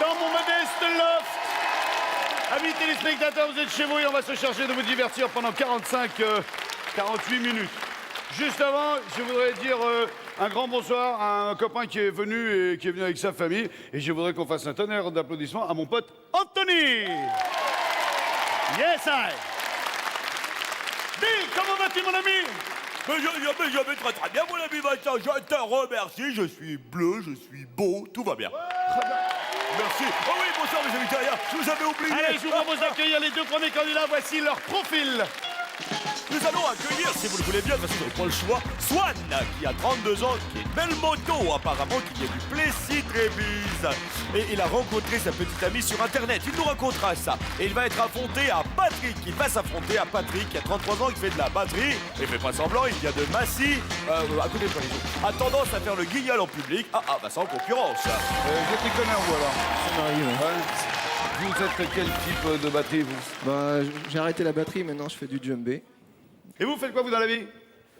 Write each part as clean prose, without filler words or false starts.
dans mon modeste loft. Amis téléspectateurs, vous êtes chez vous et on va se charger de vous divertir pendant 48 minutes. Juste avant, je voudrais dire un grand bonsoir à un copain qui est venu et qui est venu avec sa famille. Et je voudrais qu'on fasse un tonnerre d'applaudissements à mon pote Anthony. Yes, I. Bill, comment vas-tu, mon ami? Mais je vais très très bien, mon ami Vincent. Je te remercie. Je suis bleu, je suis beau, tout va bien. Merci. Oh oui, bonsoir, mes amis terriens. Je vous avais oublié. Allez, je vous propose d'accueillir les deux premiers candidats. Voici leur profil. Nous allons accueillir, si vous le voulez bien, parce que vous n'avez pas le choix, Swan, qui a 32 ans, qui a une belle moto, apparemment, qui vient du Plessis-Trévise. Et il a rencontré sa petite amie sur Internet. Il nous racontera ça. Et il va être affronté à Patrick. Il va s'affronter à Patrick, qui a 33 ans, qui fait de la batterie. Et il fait pas semblant, il vient de Massy, à côté de Paris. A tendance à faire le guignol en public. Bah c'est en concurrence. Je t'y connais, vous, alors. Ça m'arrive. Vous êtes quel type de batterie, vous? Bah, j'ai arrêté la batterie, maintenant je fais du djembé. Et vous faites quoi, vous, dans la vie?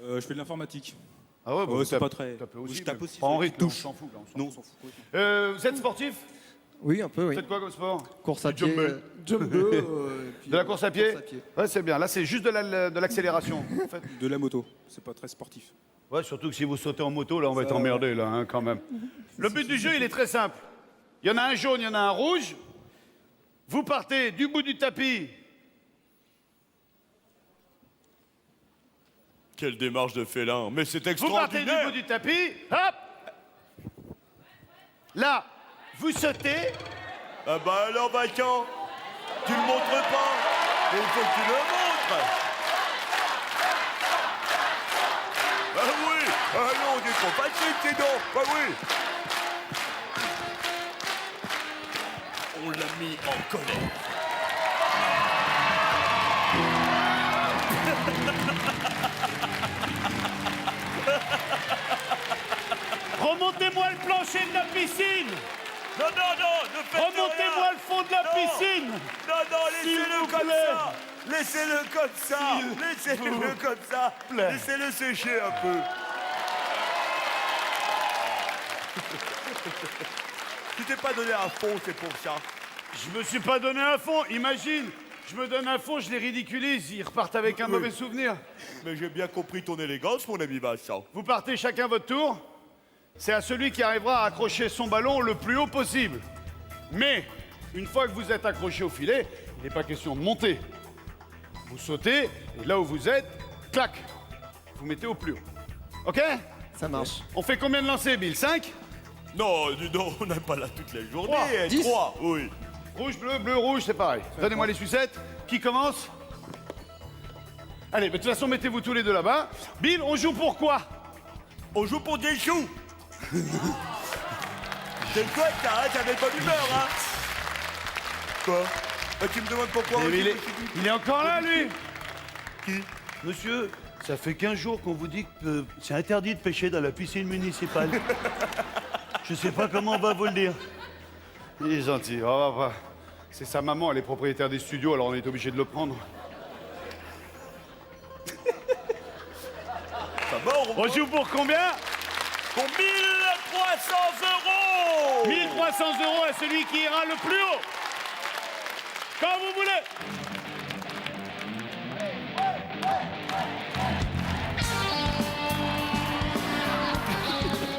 Je fais de l'informatique. Ah ouais, Ouais, c'est pas très. Aussi, Je tape aussi. pas en rythme, on touche. s'en fout. Là, Non, on s'en fout. Vous êtes sportif? Oui, un peu, oui. Vous faites quoi comme sport? Course à Du pied. djembé. Djembé. De la course à pied? Ouais, c'est bien. Là, c'est juste de l'accélération, en fait. De la moto. C'est pas très sportif. Ouais, surtout que si vous sautez en moto, là, on va être emmerdé, là, hein, quand même. Le but du jeu, il est très simple. Il y en a un jaune, il y en a un rouge. Vous partez du bout du tapis. Quelle démarche de félin. Mais c'est Vous partez du extraordinaire. bout du tapis. Hop! Là, vous sautez. Ah bah alors, Vincent, tu le montres pas. Mais il faut que tu le montres. Ah oui. Ah non, on est trop facile, c'est donc. Ah oui. On l'a mis en colère. Remontez-moi le plancher de la piscine. Non, ne faites Remontez-moi rien. le fond de la Non. piscine. Non, S'il laissez-le vous comme plaît. ça. Laissez-le comme ça. Laissez-le comme ça. plaît. Laissez-le sécher un peu. Tu t'es pas donné un fond, c'est pour ça. Je me suis pas donné un fond. Imagine, je me donne un fond, je les ridiculise. Ils repartent avec un mauvais souvenir. Mais j'ai bien compris ton élégance, mon ami Vincent. Vous partez chacun votre tour. C'est à celui qui arrivera à accrocher son ballon le plus haut possible. Mais, une fois que vous êtes accroché au filet, il n'est pas question de monter. Vous sautez, et là où vous êtes, clac, vous mettez au plus haut. OK? Ça marche. On fait combien de lancers, Bill? 5? Non, dis donc, on n'est pas là toute la journée. 3. 10. 3, oui. Rouge, bleu, rouge, c'est pareil. Donnez-moi les sucettes. Qui commence? Allez, mais de toute façon, mettez-vous tous les deux là-bas. Bill, on joue pour quoi? On joue pour des choux. C'est le chouette, ça, hein, ça met pas d'humeur, hein. Quoi? Tu me demandes pourquoi? Il est encore là, lui. Qui? Monsieur, ça fait 15 jours qu'on vous dit que c'est interdit de pêcher dans la piscine municipale. Je sais pas comment on va vous le dire. Il est gentil. C'est sa maman, elle est propriétaire des studios, alors on est obligé de le prendre. Ça va, On joue pour combien? pour 1300 €. 1300 € à celui qui ira le plus haut. Quand vous voulez.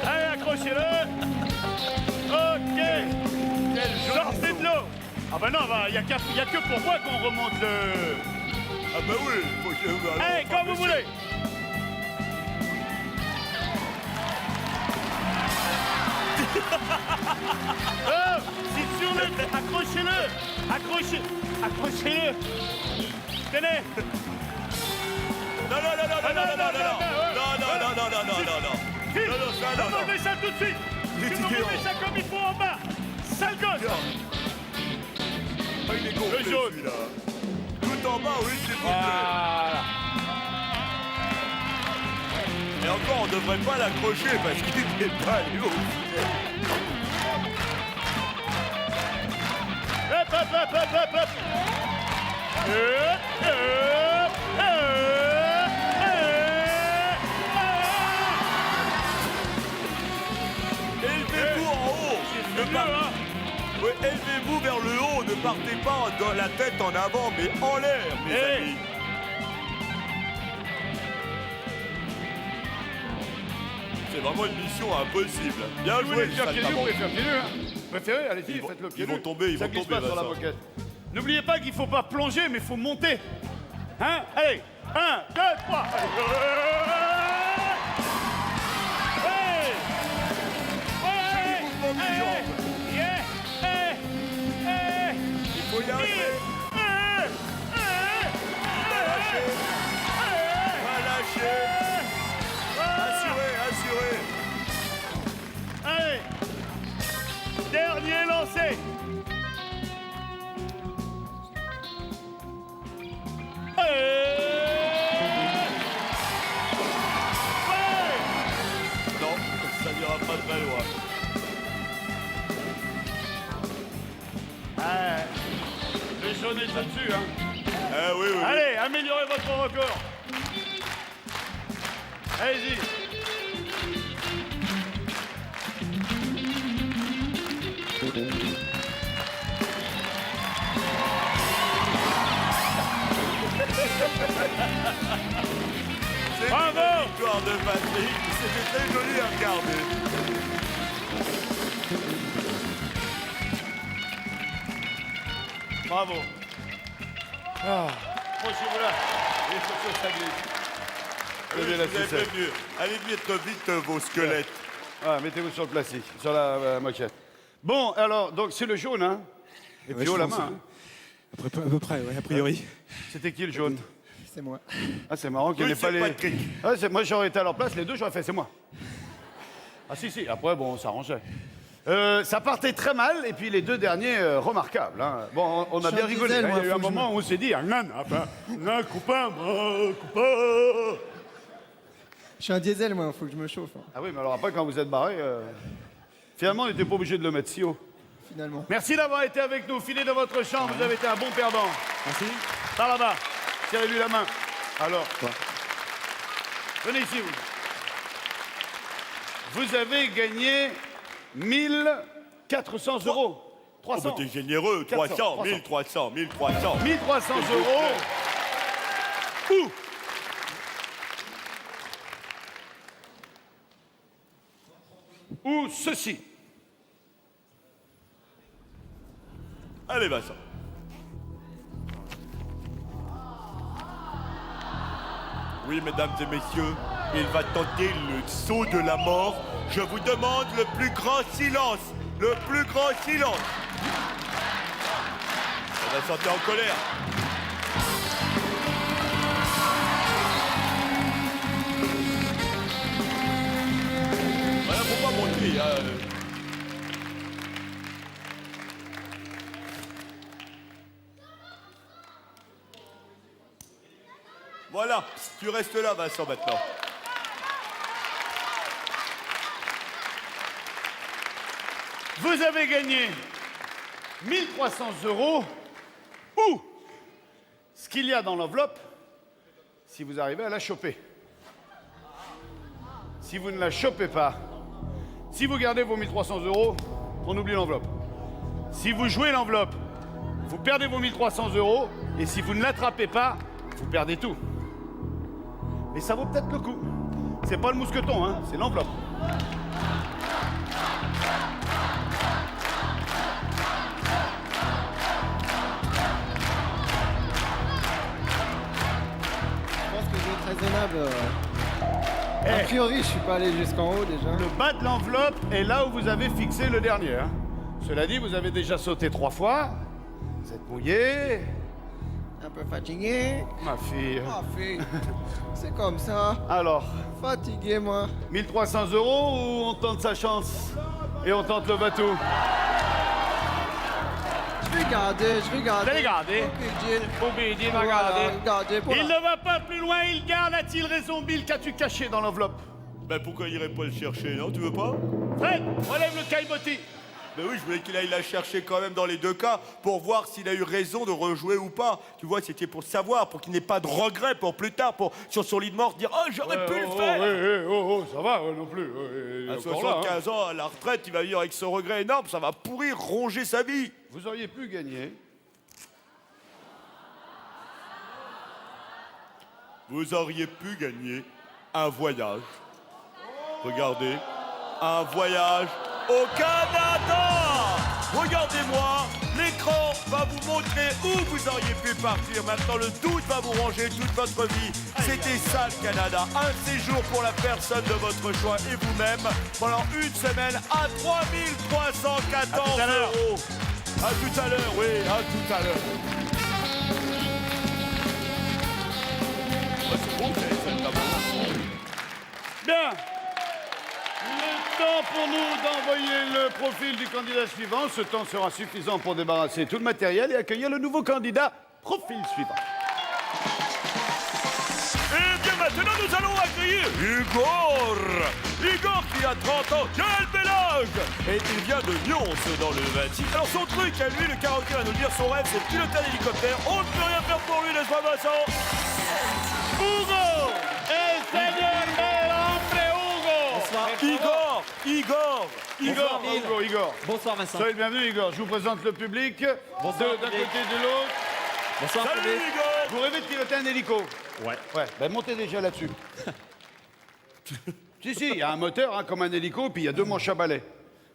Allez, accrochez-le. OK. Sortez de l'eau. Ah bah non, il n'y a que pour moi qu'on remonte le... Ah bah oui, faut que... Allez, quand vous voulez. Oh, c'est sur le... Accrochez-le. Accrochez-le. Tenez. Non. Vite. Non. Remontez ça tout de suite. Il est Tu me tigre. remets ça comme il faut en bas. Sale gosse. Ah, il est gonflé, Le jaune. celui-là. Tout en bas, oui, c'est complet. Voilà. Et encore, on devrait pas l'accrocher parce qu'il n'était pas allé au filet. Hop. Et il fait tout en haut. C'est mieux, hein. Ouais, élevez-vous vers le haut, ne partez pas dans la tête en avant, mais en l'air, mes Eh. amis. C'est vraiment une mission impossible. Bien Vous voulez joué, le faire pieds nus, vous saltimbanque. pouvez faire pieds nus. Hein. Préférez, allez-y, Ils vont- faites-le pieds ils vont nus. tomber, ils Ça vont glisse tomber, pas sur la Vincent. moquette. N'oubliez pas qu'il faut pas plonger, mais il faut monter. Hein? Allez, 1, 2, 3. mouvement des jambes. Il faut y arriver. Pas lâcher. Assuré, assuré. Allez, dernier lancé. Non, ça n'ira pas très loin. Le jaune est dessus, hein. Eh oui, oui, oui. Allez, améliorez votre record. Allez-y. C'est Bravo. une victoire de Patrick. C'était très joli à regarder. Bravo. Approchez-vous là. Et sur ce, ça glisse. Oui, Levez la vous avez ficelle. fait mieux. Allez mettre vite vos squelettes. Ah, mettez-vous sur le plastique, sur la moquette. Bon, alors, donc c'est le jaune, hein. Et puis Ouais, haut je la pense, main. À peu près, ouais, a priori. C'était qui le jaune? C'est moi. Ah, c'est marrant qu'il Oui, n'y ait pas c'est les. Patrick. Ah, moi, j'aurais été à leur place, les deux, j'aurais fait, c'est moi. Ah, si. Après, bon, on s'arrangeait. Ça partait très mal, et puis les deux derniers, remarquables. Hein. Bon, on a Je suis bien un rigolé. diesel, Hein. moi, Il y a eu un faut que je moment où on s'est dit, ah, nan, enfin, nan, coupin, coupin. Je suis un diesel, moi, faut que je me chauffe, hein, Ah oui, mais alors après, quand vous êtes barré, finalement, on n'était pas obligé de le mettre si haut. finalement. Merci d'avoir été avec nous. Filez dans votre chambre, vous avez été un bon perdant. Merci. Par là-bas, serrez-lui la main. Alors, venez ici, vous. Vous avez gagné 1400 euros. Oh, 300. bah, t'es généreux. 400, 300, 1300, 1300. 1300 euros. Ou ceci. Allez, Vincent. Oui, mesdames et messieurs, il va tenter le saut de la mort. Je vous demande le plus grand silence. Le plus grand silence. Vincent, t'es en colère. Voilà, faut pas monter. Hein. Voilà, tu restes là, Vincent, maintenant. Vous avez gagné 1300 euros ou ce qu'il y a dans l'enveloppe si vous arrivez à la choper. Si vous ne la chopez pas, si vous gardez vos 1300 euros, on oublie l'enveloppe. Si vous jouez l'enveloppe, vous perdez vos 1300 euros et si vous ne l'attrapez pas, vous perdez tout. Mais ça vaut peut-être le coup. C'est pas le mousqueton, hein, c'est l'enveloppe. Je pense que je vais être raisonnable. Eh. A priori, je suis pas allé jusqu'en haut déjà. Le bas de l'enveloppe est là où vous avez fixé le dernier. Hein. Cela dit, vous avez déjà sauté 3 fois. Vous êtes mouillé. Un peu fatigué. Ma fille. Ah, fait. C'est comme ça. Alors, Fatigué, moi. 1300 euros ou on tente sa chance et on tente le bateau? Je vais garder, je vais garder. Vous allez garder? Obédier. va garder. Garder pour Il la- ne va pas plus loin, il garde. A-t-il raison, Bill? Qu'as-tu caché dans l'enveloppe? Ben pourquoi il irait pas le chercher, non? Tu veux pas? Fred, relève le caillebotis. Mais oui, je voulais qu'il aille la chercher quand même dans les deux cas pour voir s'il a eu raison de rejouer ou pas. Tu vois, c'était pour savoir, pour qu'il n'ait pas de regrets pour plus tard, pour sur son lit de mort dire « Oh, j'aurais pu le faire !» ça va, non plus. À 75 ans, à la retraite, il va vivre avec ce regret énorme, ça va pourrir, ronger sa vie. Vous auriez pu gagner. Vous auriez pu gagner un voyage. Regardez, un voyage au Canada. Regardez-moi, l'écran va vous montrer où vous auriez pu partir. Maintenant, le doute va vous ranger toute votre vie. C'était ça le Canada, un séjour pour la personne de votre choix et vous-même pendant une semaine à 3 314 À tout à l'heure. €. À tout à l'heure, oui, à tout à l'heure. C'est bon, vous avez fait le tabac. Bien. Le temps pour nous d'envoyer le profil du candidat suivant. Ce temps sera suffisant pour débarrasser tout le matériel et accueillir le nouveau candidat. Profil suivant. Et bien maintenant, nous allons accueillir Igor. Igor qui a 30 ans, quel bel âge. Et il vient de Nyons dans le 26. Alors son truc à lui, le karaoké va nous le dire, son rêve c'est de piloter un hélicoptère. On ne peut rien faire pour lui, n'est-ce pas Vincent? Hugo, el señor del hombre Hugo. Igor. Bonsoir Vincent. Soyez le bienvenu, Igor. Je vous présente le public. Bonsoir, D'un public. côté et de l'autre. Bonsoir Salut public. Igor. Vous rêvez de piloter un hélico? Ouais. Ouais, ben montez déjà là-dessus. Si, il y a un moteur hein, comme un hélico, puis il y a deux manches à balai.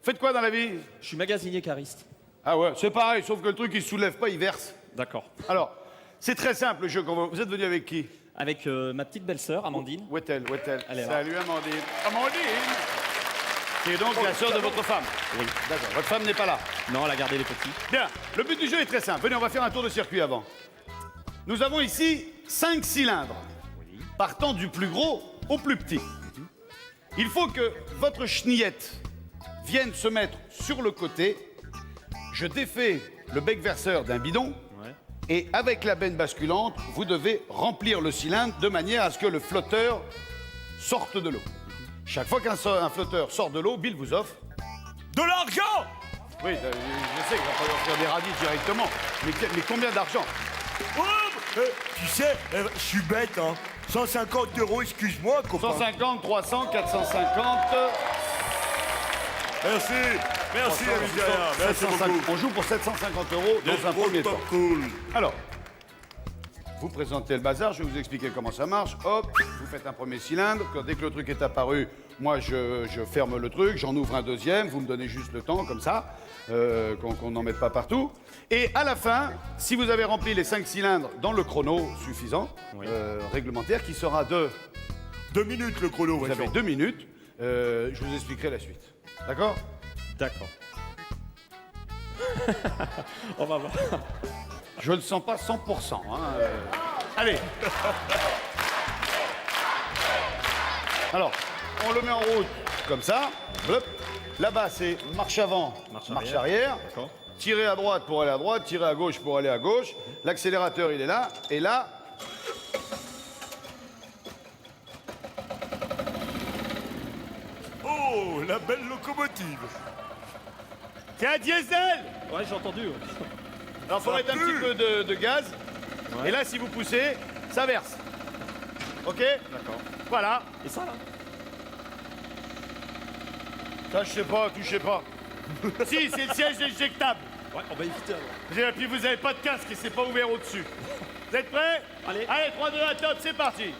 Faites quoi dans la vie? Je suis magasinier cariste. Ah ouais, c'est pareil, sauf que le truc il se soulève pas, il verse. D'accord. Alors, c'est très simple le jeu qu'on va. Vous êtes venu avec qui? Avec ma petite belle-sœur, Amandine. Où est-elle? Elle est là. Salut Amandine. Amandine qui est donc la sœur de votre femme. Oui. D'accord, votre femme n'est pas là. Non, elle a gardé les petits. Bien, le but du jeu est très simple. Venez, on va faire un tour de circuit avant. Nous avons ici 5 cylindres, partant du plus gros au plus petit. Il faut que votre chenillette vienne se mettre sur le côté. Je défais le bec verseur d'un bidon. Ouais. Et avec la benne basculante, vous devez remplir le cylindre de manière à ce que le flotteur sorte de l'eau. Chaque fois qu'un flotteur sort de l'eau, Bill vous offre. De l'argent. Oui, je sais qu'il va pas leur faire des radis directement. Mais combien d'argent? Oh, tu sais, je suis bête, hein. 150 €, excuse-moi, copain. 150, 300, 450. Merci, merci, Amicia. Merci 750. beaucoup. On joue pour 750 € dans un premier temps. Cool. Alors, vous présentez le bazar, je vais vous expliquer comment ça marche. Hop, vous faites un premier cylindre. Dès que le truc est apparu, moi je ferme le truc, j'en ouvre un deuxième. Vous me donnez juste le temps, comme ça, qu'on n'en mette pas partout. Et à la fin, si vous avez rempli les 5 cylindres dans le chrono suffisant, Oui. réglementaire, qui sera de... 2 minutes le chrono, Vous avez 2 minutes, je vous expliquerai la suite. D'accord? D'accord. On va voir. Je ne le sens pas 100%. Hein, Allez. Alors, on le met en route comme ça. Hop. Là-bas, c'est marche avant, marche arrière. D'accord. Tirer à droite pour aller à droite, tirer à gauche pour aller à gauche. L'accélérateur, il est là. Et là... Oh, la belle locomotive. C'est un diesel! Ouais, j'ai entendu. Alors, il faut Ça mettre un pue. petit peu de gaz. Ouais. Et là, si vous poussez, ça verse. OK? D'accord. Voilà. Et ça là? Ça, je sais pas, touchez pas. Si, c'est le siège éjectable. Ouais, on va éviter alors. Et puis vous n'avez pas de casque et c'est pas ouvert au-dessus. Vous êtes prêts? Allez. Allez, 3, 2, 1, top, c'est parti.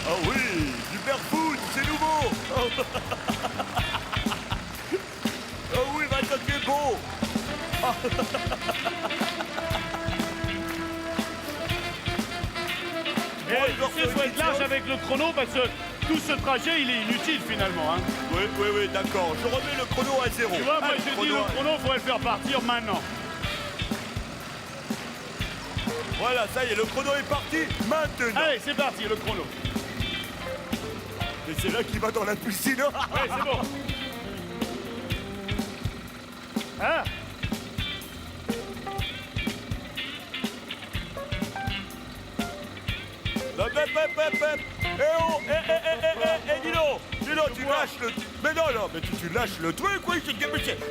Ah oui, du barefoot, c'est nouveau. Ah oui, maintenant tu es beau. Et il faut être large avec le chrono parce que tout ce trajet, il est inutile finalement. Hein. Oui, d'accord. Je remets le chrono à 0. Tu vois, moi Allez, je dis le chrono, il faudrait le faire partir maintenant. Voilà, ça y est, le chrono est parti maintenant. Allez, c'est parti, le chrono. Et c'est là qu'il va dans la piscine. Ouais, c'est bon. Hein? Eh oh, Dino, tu lâches le... Mais non, mais tu lâches le truc, oui,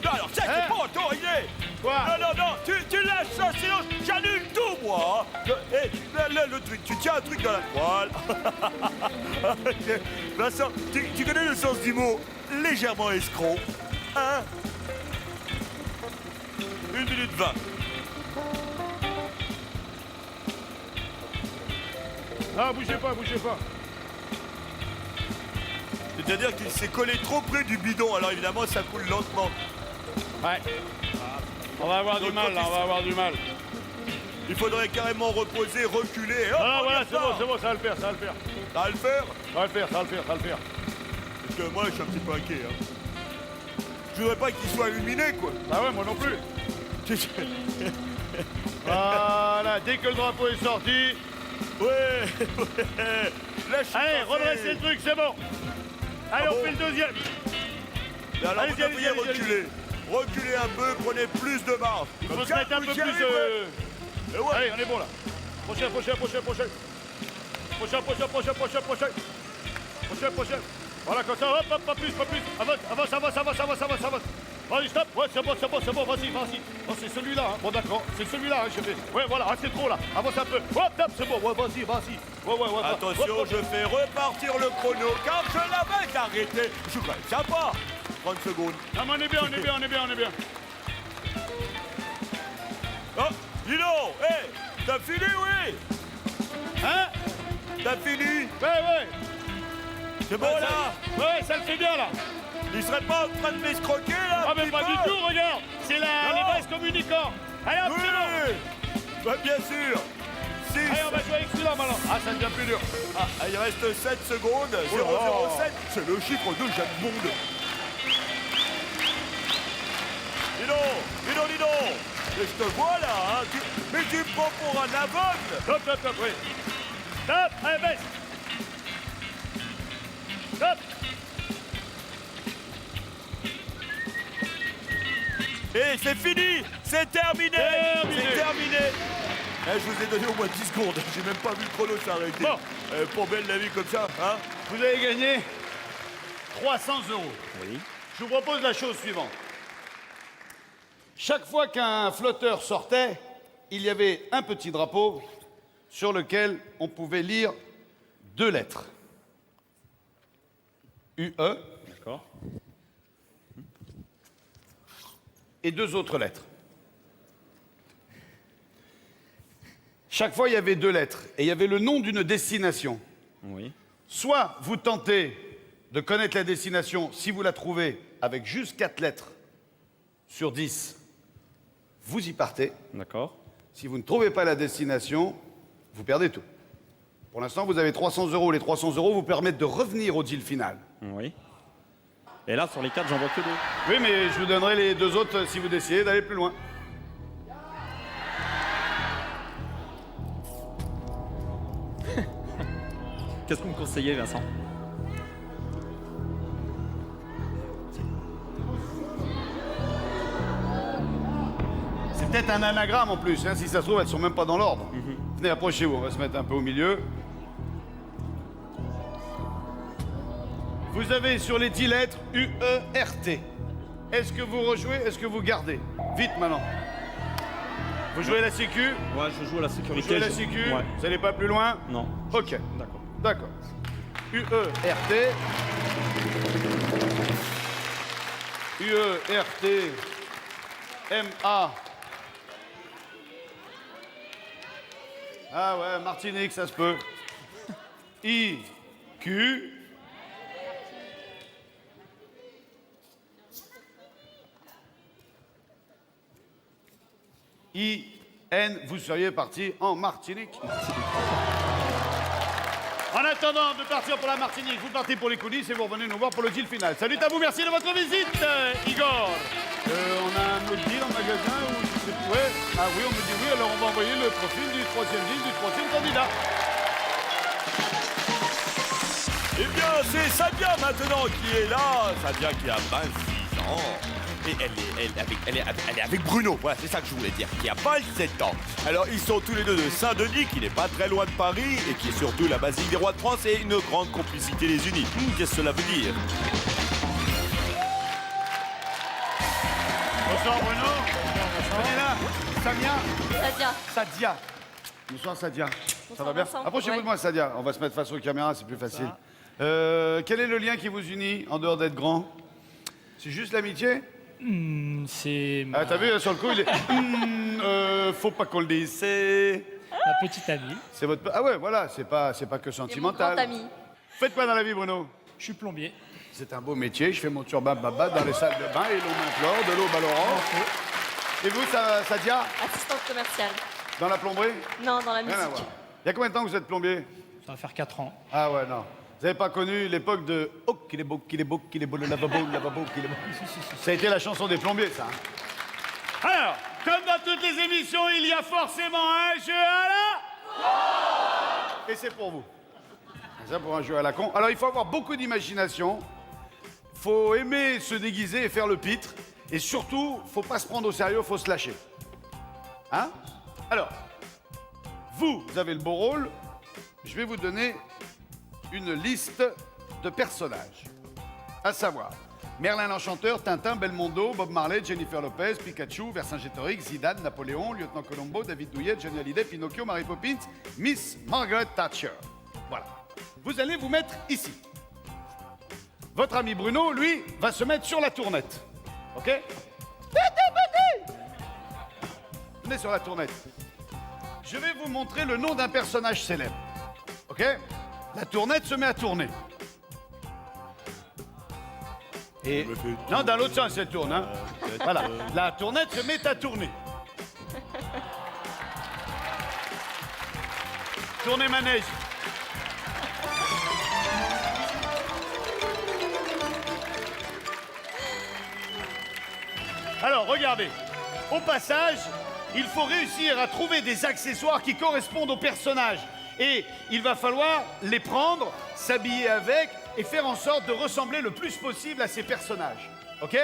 non, alors ça, c'est pas autorisé. Quoi? Non, tu lâches ça, sinon j'annule tout, moi. Là, le truc, tu tiens un truc dans la toile. Vincent, tu connais le sens du mot légèrement escroc, hein? 1 minute 20. Ah, bougez pas. C'est-à-dire qu'il s'est collé trop près du bidon, alors évidemment ça coule lentement. Ouais. On va avoir du mal, là, on va avoir du mal. Il faudrait carrément reposer, reculer. Et hop, Ah, on voilà, y c'est va. bon, ça va le faire. Ça va le faire? Ça va le faire. Parce que moi je suis un petit peu inquiet. Hein. Je voudrais pas qu'il soit illuminé, quoi. Ah ouais, moi non plus. Voilà, dès que le drapeau est sorti. Ouais. Là, je suis Allez, passé. redressez le truc, c'est bon. Allez, Ah on bon? fait le deuxième. Et alors Allez-y, vous devriez allez-y, reculer. Reculez un peu, prenez plus de marge. Il faut Comme se ça, mettre un vous peu y plus... arriverez. Et ouais. Allez, on est bon là. Prochain. Voilà, comme ça, hop, pas plus. Avance. Allez, stop. Ouais, c'est bon, vas-y. Oh, c'est celui-là, hein. Bon, d'accord, c'est celui-là, hein, chef. Ouais, voilà, ah, c'est trop là. Avance un peu. Hop, top, c'est bon. Ouais, vas-y. Ouais. Attention, je fais repartir le chrono car je l'avais arrêté. Je suis quand même sympa. 30 secondes. Ah, mais on est bien. Oh, Dino, hé, t'as fini, oui? Hein? T'as fini? Ouais. C'est bon, là? Ouais, ça le fait bien, là. Il serait pas en train de m'escroquer, là? Ah, un mais petit pas peu? du tout, regarde. C'est Non. les vases communicants. Allez, hop, c'est bon. Oui! Bah, bien sûr! 6. Allez, on va jouer avec celui-là maintenant. Ah, ça devient plus dur. Ah, il reste 7 secondes. 007. C'est le chiffre de Jacques Bond. Dino! Et je te vois là, hein? Mais tu me prends pour un aveugle! Top, oui. Top, allez, baisse. Top. Et c'est fini! C'est terminé! Terminé. C'est terminé! Je vous ai donné au moins 10 secondes. J'ai même pas vu le chrono s'arrêter. Bon. Pour belle la vie comme ça, hein? Vous avez gagné 300 €. Oui. Je vous propose la chose suivante. Chaque fois qu'un flotteur sortait, il y avait un petit drapeau sur lequel on pouvait lire 2 lettres. UE D'accord. et 2 autres lettres. Chaque fois, il y avait 2 lettres et il y avait le nom d'une destination. Oui. Soit vous tentez de connaître la destination, si vous la trouvez avec juste 4 lettres sur 10, vous y partez. D'accord. Si vous ne trouvez pas la destination, vous perdez tout. Pour l'instant, vous avez 300 €. Les 300 € vous permettent de revenir au deal final. Oui. Et là, sur les 4, j'en vois que 2. Oui, mais je vous donnerai les 2 autres si vous décidez d'aller plus loin. Qu'est-ce que vous me conseillez, Vincent? C'est peut-être un anagramme en plus, hein. Si ça se trouve, elles sont même pas dans l'ordre. Venez, approchez-vous, on va se mettre un peu au milieu. Vous avez sur les 10 lettres UERT. Est-ce que vous rejouez, est-ce que vous gardez? Vite maintenant. Vous jouez la sécu? Ouais, je joue à la Vous sécurité. jouez la je- sécu? Ouais. Vous n'allez pas plus loin? Non. Ok, D'accord. d'accord. UERT. UERT. MA. Ah ouais, Martinique, ça se peut. IQ. IN, vous seriez parti en Martinique. En attendant de partir pour la Martinique, vous partez pour les coulisses et vous revenez nous voir pour le deal final. Salut à vous, merci de votre visite, Igor. On a un autre deal en magasin ou je sais plus. Ouais. Ah oui, on me dit oui, alors on va envoyer le profil du troisième deal, du troisième candidat. Eh bien, c'est Sabia maintenant qui est là. Sabia qui a 26 ans. Et elle est avec Bruno, voilà, c'est ça que je voulais dire, qui a 27 ans. Alors, ils sont tous les deux de Saint-Denis, qui n'est pas très loin de Paris, et qui est surtout la basilique des rois de France, et une grande complicité les unit. Qu'est-ce que cela veut dire? Bonsoir Bruno. Venez là. Samia. Sadia. Sadia. Bonsoir Sadia. Ça Bonsoir, va bien? Vincent. Approchez-vous Ouais. de moi Sadia. On va se mettre face aux caméras, c'est plus facile. Quel est le lien qui vous unit en dehors d'être grand? C'est juste l'amitié? C'est Ah, t'as vu, sur le coup, il est... faut pas qu'on le dise, c'est... ma petite amie. C'est votre... Ah ouais, voilà, c'est pas que Et mon grand sentimental. ami. Faites quoi dans la vie, Bruno? Je suis plombier. C'est un beau métier, je fais mon turban baba dans les salles de bain et l'eau m'implore, de l'eau Laurent. Et vous, Sadia, Assistante commerciale. dans la plomberie? Non, dans la Rien à voir. musique. Il y a combien de temps que vous êtes plombier? Ça va faire 4 ans. Ah ouais, non. Vous n'avez pas connu l'époque de « Oh, qu'il est beau, le lavabo, qu'il est beau ». Ça a été la chanson des plombiers, ça. hein. Alors, comme dans toutes les émissions, il y a forcément un jeu à la... Et c'est pour vous. C'est ça pour un jeu à la con. Alors, il faut avoir beaucoup d'imagination. Il faut aimer se déguiser et faire le pitre. Et surtout, faut pas se prendre au sérieux, faut se lâcher. Hein? Alors, vous avez le beau rôle. Je vais vous donner une liste de personnages. À savoir, Merlin l'Enchanteur, Tintin, Belmondo, Bob Marley, Jennifer Lopez, Pikachu, Vercingétorix, Zidane, Napoléon, Lieutenant Colombo, David Douillet, Johnny Hallyday, Pinocchio, Mary Poppins, Miss Margaret Thatcher. Voilà. Vous allez vous mettre ici. Votre ami Bruno, lui, va se mettre sur la tournette. OK? Venez sur la tournette. Je vais vous montrer le nom d'un personnage célèbre. OK? La tournette se met à tourner. Et... Non, dans l'autre sens, elle tourne. Hein? Voilà. La tournette se met à tourner. Tournez manège. Alors, regardez. Au passage, il faut réussir à trouver des accessoires qui correspondent au personnage. Et il va falloir les prendre, s'habiller avec et faire en sorte de ressembler le plus possible à ces personnages. OK?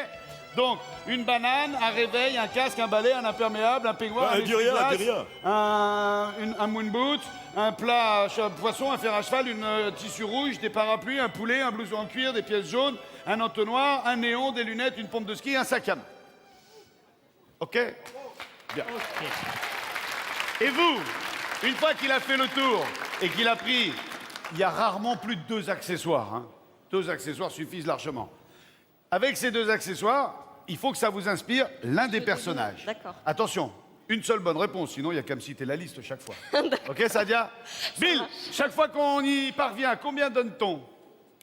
Donc, une banane, un réveil, un casque, un balai, un imperméable, un peignoir, un dis rien, essuie-glace, dis rien. un moon boot, un plat à poisson, un fer à cheval, une tissu rouge, des parapluies, un poulet, un blouson en cuir, des pièces jaunes, un entonnoir, un néon, des lunettes, une pompe de ski, un sac à main. OK? Bien. Et vous, une fois qu'il a fait le tour et qu'il a pris, il y a rarement plus de 2 accessoires. Hein. 2 accessoires suffisent largement. Avec ces 2 accessoires, il faut que ça vous inspire l'un des personnages. D'accord. Attention, une seule bonne réponse, sinon il n'y a qu'à me citer la liste chaque fois. OK, Sadia? Bill, chaque fois qu'on y parvient, combien donne-t-on?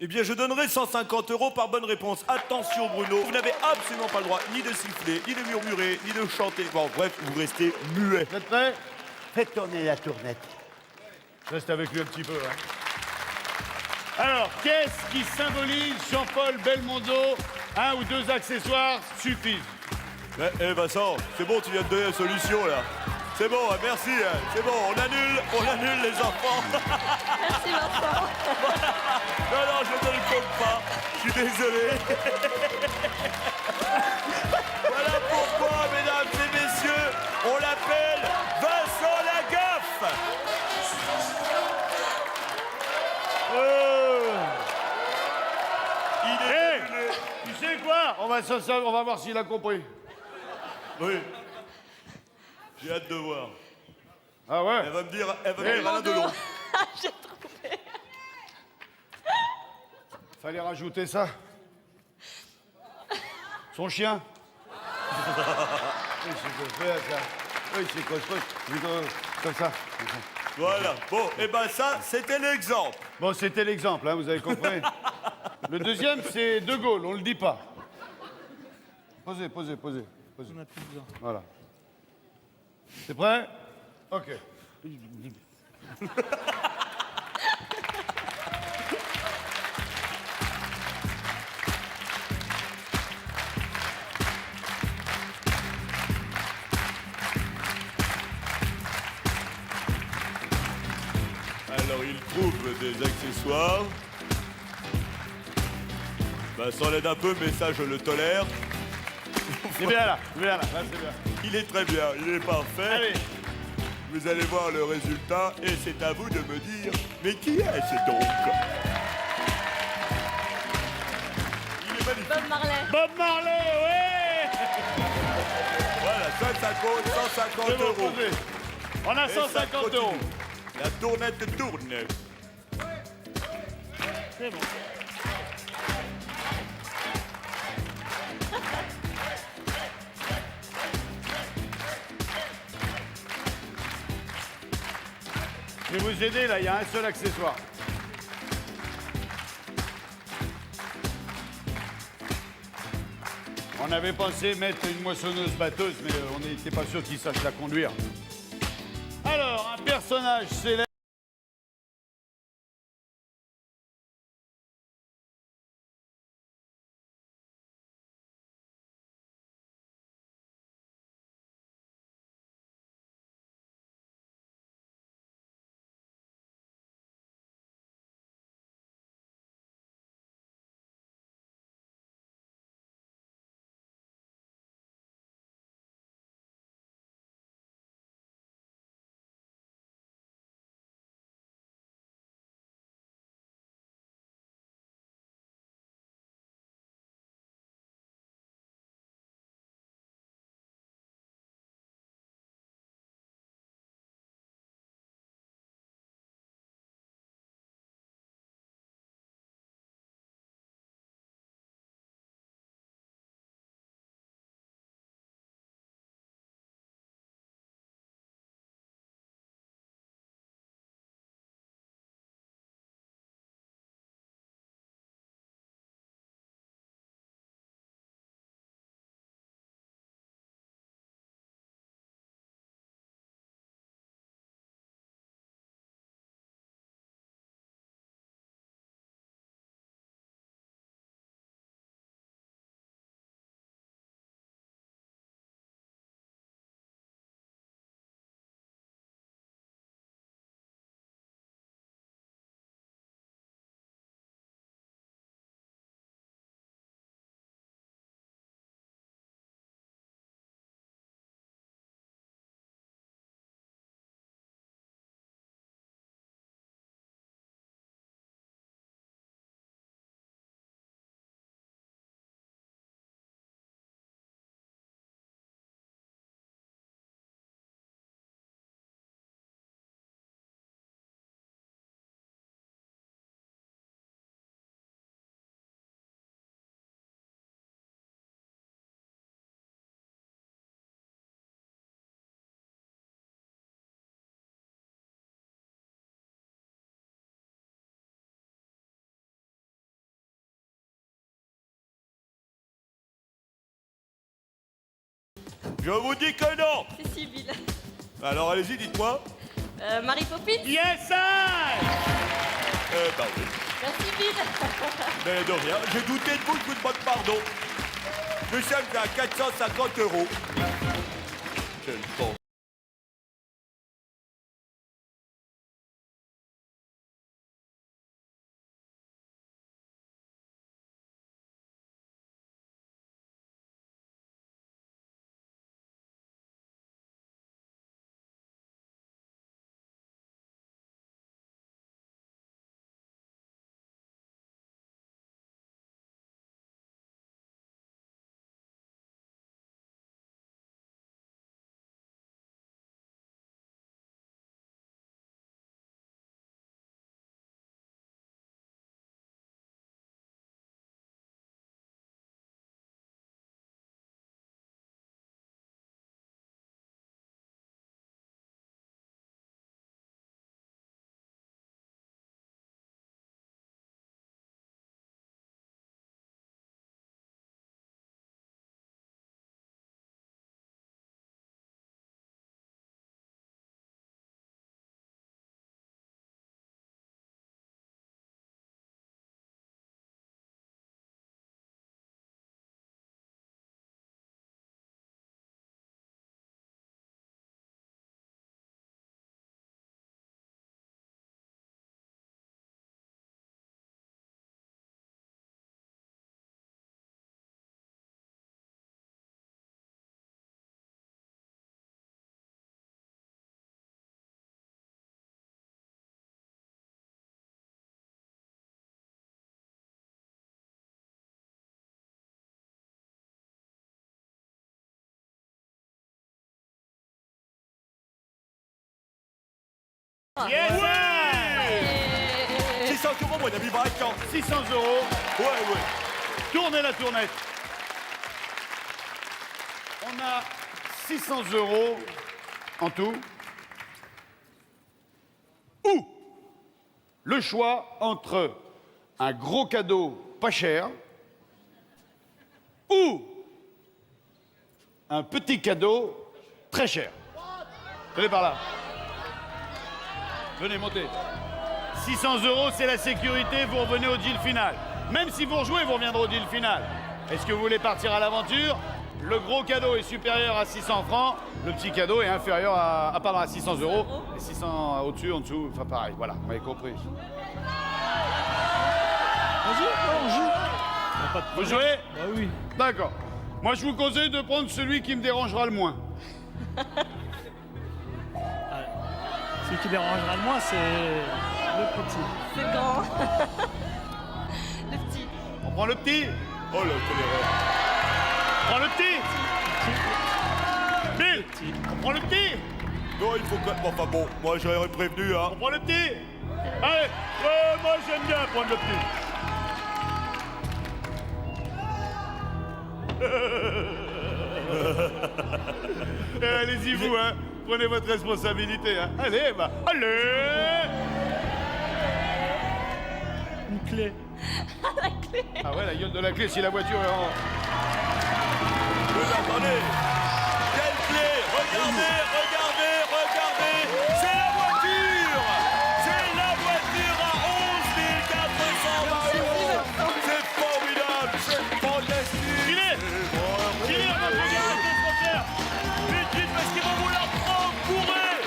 Eh bien, je donnerai 150 € par bonne réponse. Attention, Bruno, vous n'avez absolument pas le droit ni de siffler, ni de murmurer, ni de chanter. Bon, bref, vous restez muet. Vous êtes prêts? Faites tourner la tournette. Je reste avec lui un petit peu. Hein. Alors, qu'est-ce qui symbolise Jean-Paul Belmondo? 1 ou 2 accessoires suffisent. Eh Vincent, c'est bon, tu viens de donner la solution, là. C'est bon, merci, hein. C'est bon, on annule les enfants. Merci Vincent. Non, je ne le compte pas. Je suis désolé. Voilà pourquoi, mesdames et messieurs, on l'appelle Vincent Lagaffe. Il est Hé, annulé. tu sais quoi? On va voir s'il a compris. Oui. J'ai hâte de voir. Ah ouais? Elle va me dire Alain Belmondo. Delon. J'ai trouvé. Fallait rajouter ça. Son chien. Oui, c'est fait, ça. Oui, c'est costaud. Comme ça. Voilà. Bon, et ben ça, c'était l'exemple. Bon, c'était l'exemple, hein, vous avez compris. Le deuxième, c'est De Gaulle, on le dit pas. Posez. On n'a plus besoin. Voilà. C'est prêt? OK. Alors, il trouve des accessoires. Vincent l'aide un peu, mais ça, je le tolère. C'est bien là, là c'est bien. Il est très bien, il est parfait. Allez, Vous allez voir le résultat et c'est à vous de me dire, mais qui est-ce donc? Il est magnifique. Bob Marley. Bob Marley, ouais. Voilà, 150 C'est bon, euros. posé. On a Et ça 150 continue. euros. La tournette tourne. C'est bon. Je vais vous aider là, il y a un seul accessoire. On avait pensé mettre une moissonneuse batteuse, mais on n'était pas sûr qu'il sache la conduire. Alors, un personnage célèbre. Je vous dis que non. C'est Sibylle. Alors allez-y, dites-moi. Marie Poppins. Yes, I. Bah oui. Merci Sibylle. Mais de rien, j'ai douté de vous, je vous demande pardon. Nous sommes à 450 euros. Quel con. Yes! Et- 600 euros, mon ami Braquant. 600 €. Ouais. Tournez la tournette. On a 600 € en tout. Ou le choix entre un gros cadeau pas cher ou un petit cadeau très cher. Venez par là. Venez, montez. 600 €, c'est la sécurité, vous revenez au deal final. Même si vous rejouez, vous reviendrez au deal final. Est-ce que vous voulez partir à l'aventure? Le gros cadeau est supérieur à 600 francs, le petit cadeau est inférieur à 600 €. Et 600 au-dessus, en dessous, enfin pareil, voilà, vous m'avez compris. Vas-y, on joue. Pas de Vous problème. jouez? Bah oui. D'accord. Moi, je vous conseille de prendre celui qui me dérangera le moins. Celui qui dérangera le moins, c'est le petit. C'est grand. Le petit. On prend le petit? Oh là, quelle erreur. On prend le petit? Bill, on prend le petit? Non, il faut que... Enfin bon, moi j'aurais prévenu, hein. On prend le petit? Allez, moi j'aime bien prendre le petit. Allez-y vous, hein. Prenez votre responsabilité, hein. Allez, bah, allez. Une clé. Ah ouais, la gueule de la clé si la voiture est en... Mais attendez. Quelle clé? Regardez. C'est la voiture. C'est la voiture à 11 400 €. C'est formidable. C'est fantastique. Il est on va regarder ce qu'on faire. Vite, parce qu'ils vont vous la prendre. Courez.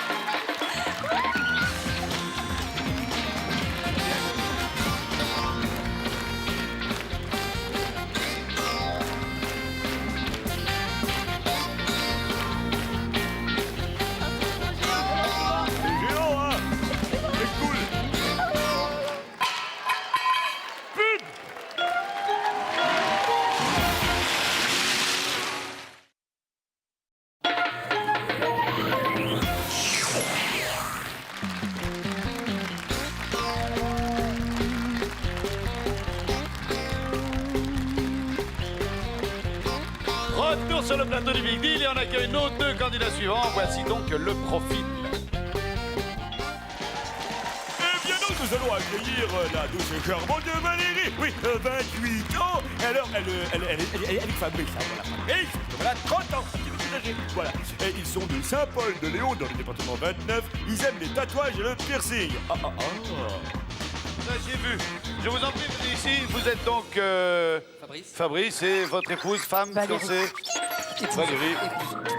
C'est géant, hein. C'est cool. Retour sur le plateau du Big Deal et on accueille nos deux candidats suivants. Voici donc le profil. Eh bien donc, nous allons accueillir la douce et charmante Valérie. Oui, 28 ans. Et alors, elle est fabrice, hein, voilà. Fabrice, comme elle a 30 ans, un petit peu plus âgée. Voilà. Et ils sont de Saint-Paul-de-Léon, dans le département 29. Ils aiment les tatouages et le piercing. Ça, j'ai vu. Je vous en prie, venez ici. Vous êtes donc Fabrice et votre épouse, femme, Valérie. fiancée Valérie.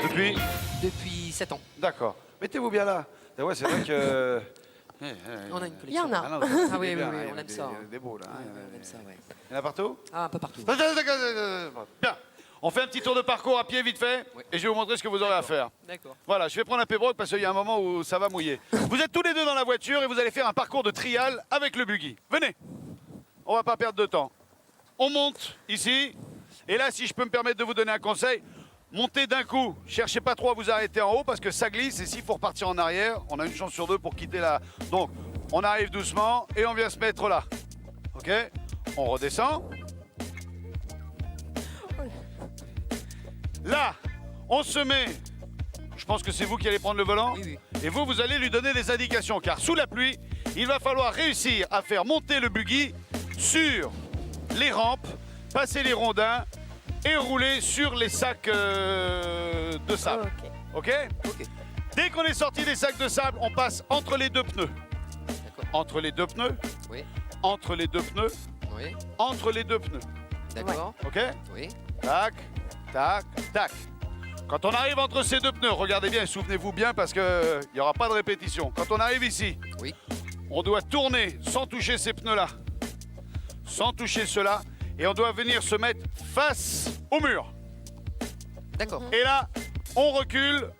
Depuis Depuis 7 ans. D'accord. Mettez-vous bien là. Ah ouais, c'est vrai que... On a une Il y en collection. a. non, Ah oui, bien, oui, il y en on a aime ça. hein. Des beaux, là. On aime ça, ouais. Il y en a partout? Ah, un peu partout. Bien. On fait un petit tour de parcours à pied vite fait Oui. et je vais vous montrer ce que vous aurez à faire. D'accord. Voilà, je vais prendre un pébroc parce qu'il y a un moment où ça va mouiller. Vous êtes tous les deux dans la voiture et vous allez faire un parcours de trial avec le buggy. Venez. On va pas perdre de temps. On monte ici. Et là, si je peux me permettre de vous donner un conseil, montez d'un coup. Cherchez pas trop à vous arrêter en haut parce que ça glisse et s'il faut repartir en arrière, on a une chance sur deux pour quitter la... Donc, on arrive doucement et on vient se mettre là. OK? On redescend. Là, on se met... Je pense que c'est vous qui allez prendre le volant. Oui, oui. Et vous, vous allez lui donner des indications. Car sous la pluie, il va falloir réussir à faire monter le buggy sur les rampes, passer les rondins et rouler sur les sacs de sable. Ok. OK? Ok. Dès qu'on est sorti des sacs de sable, on passe entre les deux pneus. D'accord. Entre les deux pneus, Oui. entre les deux pneus, Oui. entre les deux pneus. D'accord. OK? Oui. Tac, tac, tac. Quand on arrive entre ces deux pneus, regardez bien et souvenez-vous bien parce qu'il n'y aura pas de répétition. Quand on arrive ici, Oui. on doit tourner sans toucher ces pneus-là, sans toucher ceux-là, et on doit venir se mettre face au mur. D'accord. Et là, on recule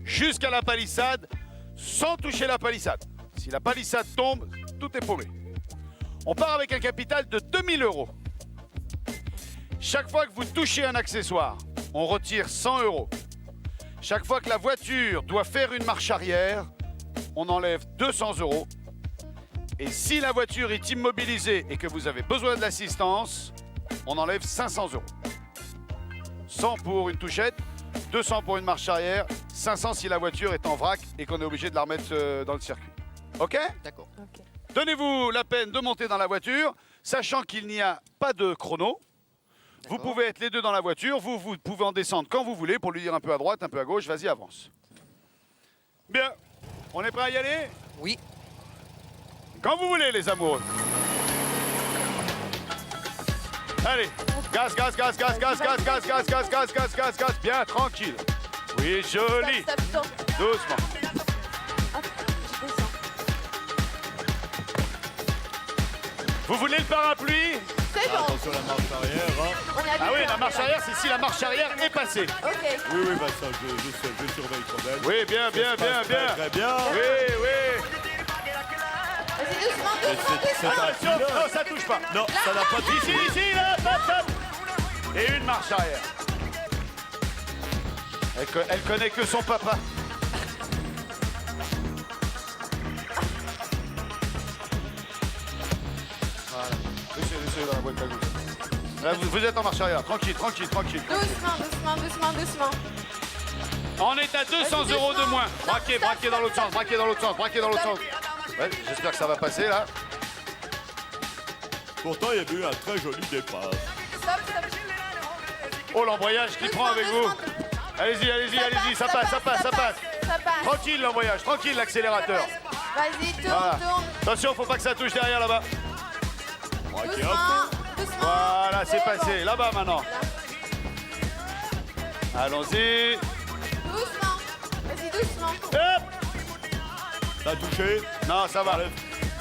jusqu'à la palissade sans toucher la palissade. Si la palissade tombe, tout est paumé. On part avec un capital de 2000 €. Chaque fois que vous touchez un accessoire, on retire 100 €. Chaque fois que la voiture doit faire une marche arrière, on enlève 200 €. Et si la voiture est immobilisée et que vous avez besoin de l'assistance, on enlève 500 €. 100 pour une touchette, 200 pour une marche arrière, 500 si la voiture est en vrac et qu'on est obligé de la remettre dans le circuit. OK? D'accord. Ok. Donnez-vous la peine de monter dans la voiture, sachant qu'il n'y a pas de chrono. Vous D'accord. pouvez être les deux dans la voiture, vous pouvez en descendre quand vous voulez pour lui dire un peu à droite, un peu à gauche, vas-y, avance. Bien, on est prêt à y aller? Oui. Quand vous voulez, les amoureux. Allez, gaz, gaz, gaz, gaz, gaz, gaz, gaz, gaz, gaz, gaz, gaz, gaz, gaz, bien tranquille. Oui, joli. Stop, stop, stop. Doucement. Hop, je descends. Vous voulez le parapluie? C'est bon. Attention la marche arrière. Hein. On est habitué. Ah oui, la on marche est arrière, c'est si la marche arrière est passée. Ok. Oui, oui, bah ça, je surveille quand même. Oui, bien, bien, bien, bien. Très bien. Oui, oui. Vas-y, doucement, Mais doucement, c'est doucement. un Attention, pilote. non, ça touche pas. Non, ça n'a pas Ici, touché. ici, là, top, top. Et une marche arrière. Elle connaît que son papa. Voilà. Laissez dans la boîte à gauche. Là, vous êtes en marche arrière. Tranquille, tranquille, tranquille. Doucement, doucement, doucement, doucement. On est à 200 € de moins. Braquez, Stop, braquez dans stop, l'autre sens, stop. braquez dans l'autre sens, braquez dans l'autre sens. Ouais, j'espère que ça va passer là. Pourtant, il y a eu un très joli départ. Stop, stop. Oh, l'embrayage qui prend avec vous. Allez-y, allez-y, allez-y, ça passe, ça passe, ça passe. Ça passe. Tranquille l'embrayage, tranquille l'accélérateur. Vas-y, tourne, Voilà. tourne. Attention, faut pas que ça touche derrière là-bas. Braquez un peu. Doucement, doucement. Voilà, c'est bon. passé. Là-bas maintenant. Allons-y. Doucement. Vas-y, doucement. Hop. Ça a touché. Non, ça va. Enlève.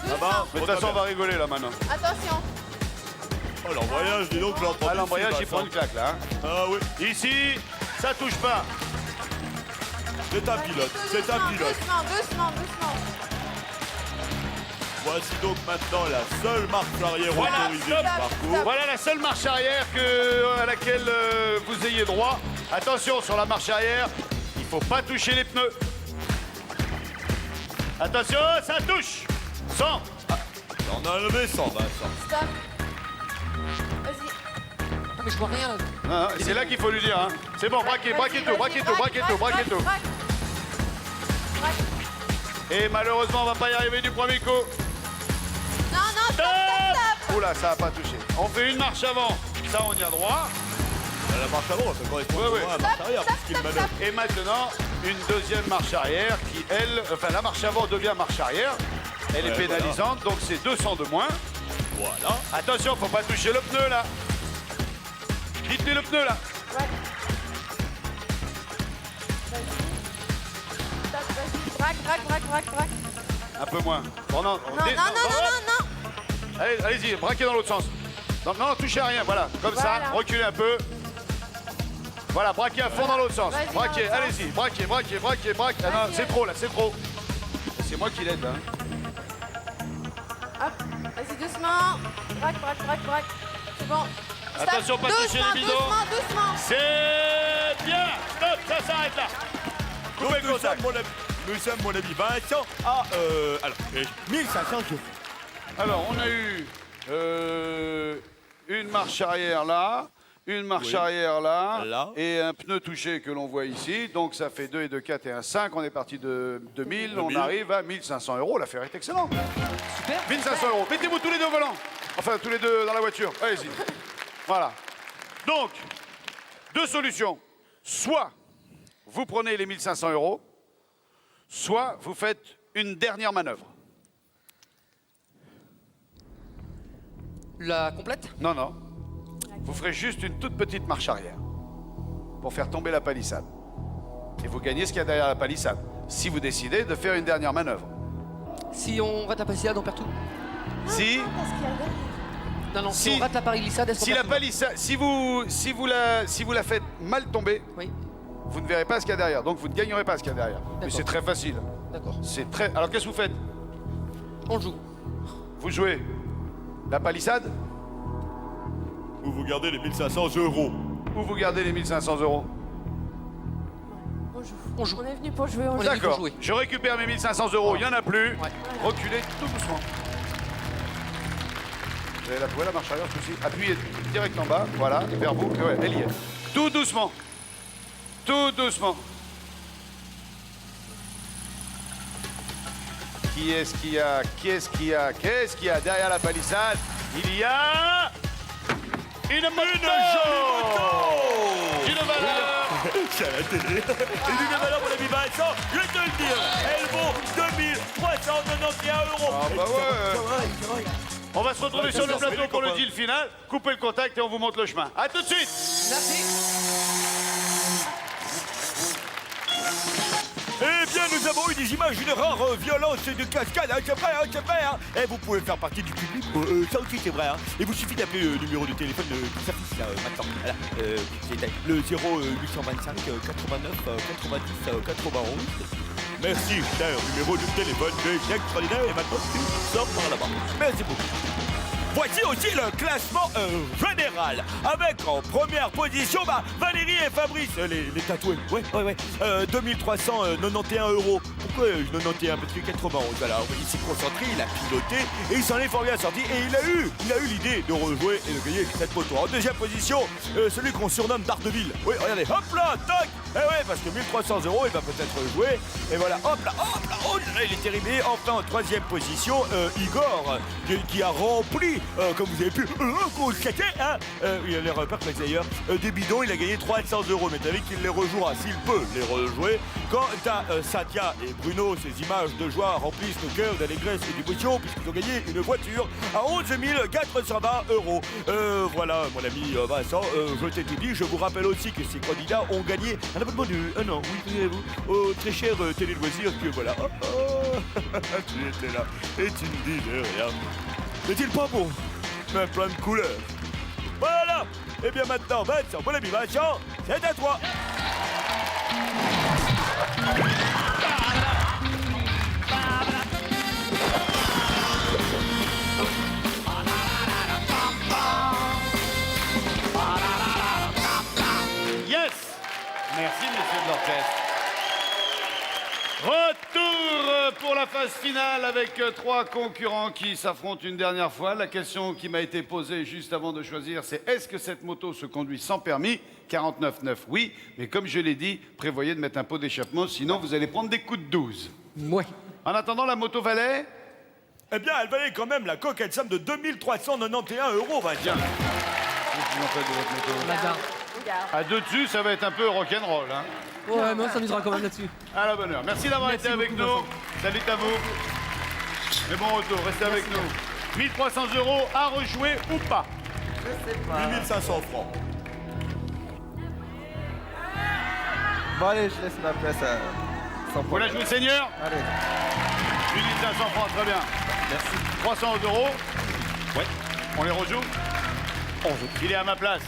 Doucement. Mais de toute façon, on va rigoler là maintenant. Attention. Oh, l'embrayage, dis donc, je l'ai entendu. Ah, l'embrayage, ici, il prend une Vincent. claque là. Hein. Ah oui, Ici, ça touche pas. c'est un pilote. C'est un pilote. Doucement, doucement, doucement. Voici donc maintenant la seule marche arrière Voilà, autorisée stop. du parcours. Voilà la seule marche arrière à laquelle vous ayez droit. Attention, sur la marche arrière, il faut pas toucher les pneus. Attention, ça touche. 100. On a enlevé 100, Vincent. Stop. Vas-y. Non, mais je vois rien. Non, non, c'est là qu'il faut lui dire. Hein. C'est bon, braquez, braquez tout, braquez tout, braquez tout, braquez tout. Braque. Et malheureusement, on va pas y arriver du premier coup. Non, non, stop, stop, stop. Oula, ça a pas touché. On fait une marche avant. Ça, on y a droit. La marche avant, ça correspond Ouais, ouais. à la marche arrière, Stop, puisqu'il stop, manœuvre. Et maintenant, une deuxième marche arrière qui, elle, enfin, la marche avant devient marche arrière. Elle est Ouais, pénalisante, donc c'est 200 de moins. Voilà. Attention, faut pas toucher le pneu là. Dites-lui le pneu là. Ouais. Vas-y. Stop, vas-y. Braque, braque, braque, braque, braque. Un peu moins. Bon, non, Non, non, non, non, non. Allez, allez-y, braquez dans l'autre sens. Non, non, touchez à rien, voilà. Comme ça, Voilà. reculez un peu. Voilà, braquez à fond dans l'autre sens. Vas-y, dans Braquez, l'autre sens. allez-y, braquez, braquez, braquez, braquez. Ah non, Vas-y. c'est trop là, c'est trop. C'est moi qui l'aide, hein. Hop. Vas-y, doucement. Braque, braque, braque, braque. C'est bon. Stop. Attention, pas toucher les bidons. Doucement, doucement. C'est bien. Stop, ça s'arrête là. Donc, Coupez le contact. nous sommes, mon ami Vincent, à 1500 euros. Alors, on a eu une marche arrière là, une marche Oui. arrière là, Là. et un pneu touché que l'on voit ici. Donc, ça fait 2 et 2, 4 et 1, 5. On est parti de 2000. On 2000. arrive à 1500 €. L'affaire est excellente. Super. 1500 €. Mettez-vous tous les deux au volant. Enfin, tous les deux dans la voiture. Allez-y. Voilà. Donc, deux solutions. Soit vous prenez les 1500 €, soit vous faites une dernière manœuvre. La complète? Non, non. Vous ferez juste une toute petite marche arrière pour faire tomber la palissade. Et vous gagnez ce qu'il y a derrière la palissade. Si vous décidez de faire une dernière manœuvre. Si on rate la palissade, on perd tout. Si, Qu'est-ce qu'il y a derrière? Non, non, si Si- on rate la palissade, est-ce qu'on si perd la tout? palissade, si vous la faites mal tomber, Oui, vous ne verrez pas ce qu'il y a derrière. Donc vous ne gagnerez pas ce qu'il y a derrière. Mais D'accord. c'est très facile. d'accord. C'est très. Alors qu'est-ce que vous faites? On joue. Vous jouez la palissade Ou vous gardez les 1500 euros. ou vous gardez les 1500 €? On joue. On joue. On est venu pour jouer, on joue. est venu pour D'accord. jouer. Je récupère mes 1500 euros, il n'y en a plus. Ouais. Reculez tout doucement. Vous avez la trouvé la marche arrière, souci. Appuyez direct en bas, voilà, vers vous. Ouais, elle y est. Tout doucement. Tout doucement. Qui est-ce qu'il y a? Qu'est-ce qu'il y a? Qu'est-ce qu'il y a derrière la palissade? Il y a une moto. D'une valeur. C'est à la télé. Et d'une valeur, mon ami Vincent, je vais te le dire, elle vaut 2391 euros. Ah bah ouais. On va se retrouver sur le plateau pour le deal final. Coupez le contact et on vous montre le chemin. A tout de suite. Merci. Eh bien, nous avons eu des images d'une rare violence et de cascade, hein, c'est vrai, hein. Et vous pouvez faire partie du public, ça aussi c'est vrai, hein. Il vous suffit d'appeler le numéro de téléphone qui s'affiche là maintenant. Voilà, c'est le 0825 89 90 91. Merci, cher numéro de téléphone, c'est extraordinaire et maintenant tu sors par là-bas. Merci beaucoup. Voici aussi le classement général. Avec en première position Valérie et Fabrice, les tatoués. Ouais. 2391 euros. Pourquoi 91? Parce que 91. Voilà, il s'est concentré, il a piloté et il s'en est fort bien sorti. Et il a eu l'idée de rejouer et de gagner cette moto. En deuxième position, celui qu'on surnomme Daredevil. Oui, regardez, hop là, tac. Eh ouais, parce que 1300 euros, il va peut-être jouer. Et voilà, hop là, oh là, il est terrible. Et enfin, en troisième position, Igor, qui a rempli, comme vous avez pu constater, hein, il a l'air perplexe d'ailleurs, des bidons, il a gagné 300 euros. Mais t'as vu qu'il les rejouera, s'il peut les rejouer. Quant à Satya et Bruno, ces images de joie remplissent nos cœurs d'allégresse et d'émotion, puisqu'ils ont gagné une voiture à 11 420 euros. Voilà, mon ami Vincent, je t'ai tout dit. Je vous rappelle aussi que ces candidats ont gagné un abonnement de un an, oui, figurez-vous, au très cher télé loisirs que voilà. Tu étais là et tu ne disais rien. N'est-il pas bon? Mais plein de couleurs. Voilà. Et bien maintenant, Vincent, mon ami Vincent, c'est à toi. Yes. Merci, messieurs de l'orchestre. Retour pour la phase finale avec trois concurrents qui s'affrontent une dernière fois. La question qui m'a été posée juste avant de choisir, c'est est-ce que cette moto se conduit sans permis? 49,9 oui, mais comme je l'ai dit, prévoyez de mettre un pot d'échappement, sinon vous allez prendre des coups de 12. Ouais. En attendant, la moto valait? Eh bien, elle valait quand même la coquette somme de 2391 euros, Vincent. Bazar. Regarde. À deux dessus, ça va être un peu rock'n'roll. Hein. Ouais, mais on s'amusera quand même là-dessus. À la bonne heure. Merci d'avoir Merci été avec beaucoup, nous. Vincent. Salut à vous. Et bon retour, restez avec nous. 1300 euros à rejouer ou pas? 8500 francs. Bon, allez, je laisse ma place à 100 Vous la jouez, Seigneur? Allez. 8500 francs, très bien. Merci. 300 euros. Ouais. On les rejoue? On joue. Il est à ma place.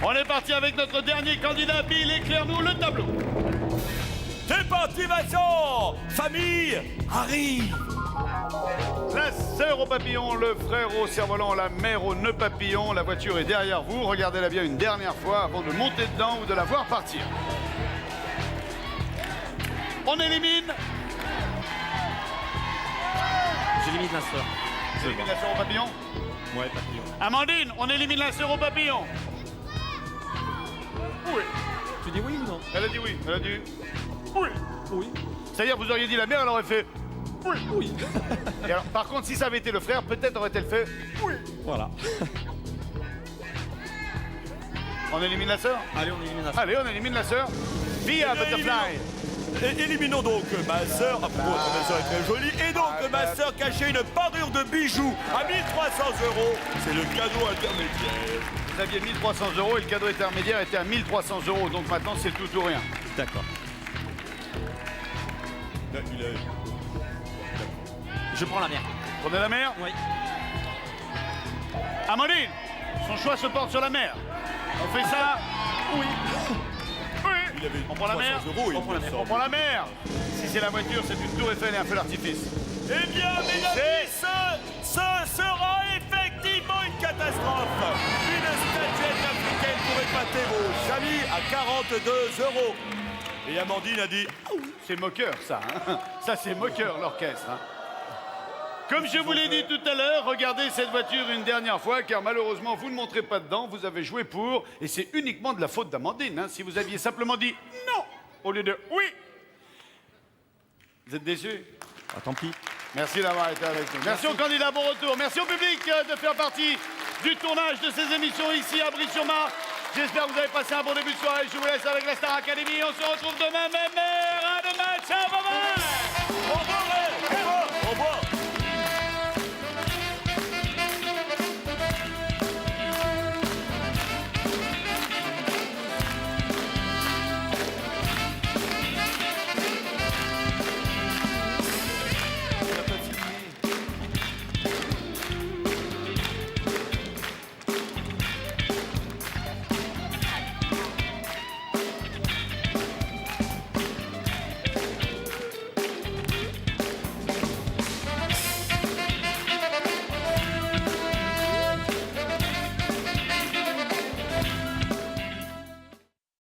On est parti avec notre dernier candidat. Bill, éclaire-nous le tableau. C'est parti, Vincent. Famille arrive. La sœur au papillon, le frère au cerf-volant, la mère au nœud papillon. La voiture est derrière vous. Regardez-la bien une dernière fois avant de monter dedans ou de la voir partir. On élimine. J'élimine la sœur. On élimine la sœur au papillon. Ouais, papillon. Amandine, on élimine la sœur au papillon. Oui. Tu dis oui ou non? Elle a dit oui. Elle a dit oui. Oui. C'est-à-dire, vous auriez dit la mère, elle aurait fait oui. Oui. Et alors, par contre, si ça avait été le frère, peut-être aurait-elle fait oui. Voilà. On élimine la sœur? Allez, on élimine la sœur. Allez, on élimine la sœur. Via Butterfly. Éliminons donc ma sœur. Ah, pourquoi ma sœur est très jolie. Et donc ma sœur cachait une parure de bijoux à 1300 euros. C'est le cadeau intermédiaire. Vous aviez 1300 euros et le cadeau intermédiaire était à 1300 euros. Donc maintenant, c'est tout ou rien. D'accord. Là, il a- Je prends la mère. Prenez la mer. Oui. Amandine, son choix se porte sur la mer. On fait ça? Oui. Oui. Il avait On prend la mer. 300 euros et On prend la il mer. sort. On prend la mer. Si c'est la voiture, c'est une tour Eiffel et un feu d'artifice. Eh bien, mesdames et messieurs, ce sera effectivement une catastrophe. Une statuette africaine pour épater vos amis à 42 euros. Et Amandine a dit... C'est moqueur, ça. Hein. Ça, c'est moqueur, l'orchestre. Hein. Comme je vous l'ai dit tout à l'heure, regardez cette voiture une dernière fois, car malheureusement, vous ne montrez pas dedans, vous avez joué pour, et c'est uniquement de la faute d'Amandine. Hein. Si vous aviez simplement dit non au lieu de oui. Vous êtes déçus? Ah, tant pis. Merci d'avoir été avec nous. Merci aux candidats, bon retour. Merci au public de faire partie du tournage de ces émissions ici à Brie-sur-Marne. J'espère que vous avez passé un bon début de soirée. Je vous laisse avec la Star Academy. On se retrouve demain, même heure. À demain. Ciao, bye bye. Au revoir.